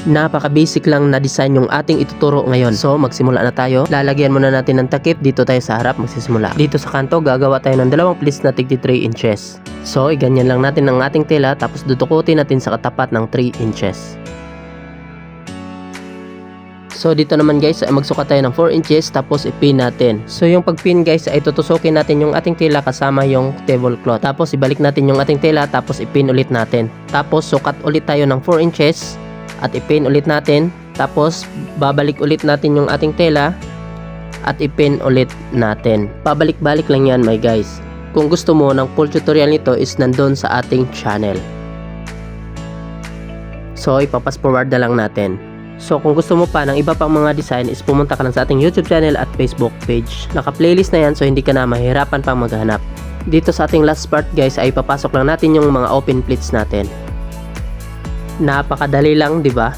Napaka-basic lang na design yung ating ituturo ngayon. So, magsimula na tayo. Lalagyan muna natin ng takip. Dito tayo sa harap magsisimula. Dito sa kanto, gagawa tayo ng dalawang pleats na tig 3 inches. So, iganyan lang natin ang ating tela tapos dudukutin natin sa katapat ng 3 inches. So, dito naman guys, ay magsukat tayo ng 4 inches tapos ipin natin. So, yung pagpin guys ay tutusukin natin yung ating tela kasama yung tablecloth. Tapos, ibalik natin yung ating tela tapos ipin ulit natin. Tapos, sukat ulit tayo ng 4 inches at ipin ulit natin. Tapos, babalik ulit natin yung ating tela at ipin ulit natin. Pabalik-balik lang yan my guys. Kung gusto mo ng full tutorial nito is nandun sa ating channel. So, ipapas forward na lang natin. So, kung gusto mo pa ng iba pang mga design is pumunta ka lang sa ating YouTube channel at Facebook page. Naka-playlist na yan so hindi ka na mahirapan pang maghanap. Dito sa ating last part guys ay papasok lang natin yung mga open pleats natin. Napakadali lang, di ba?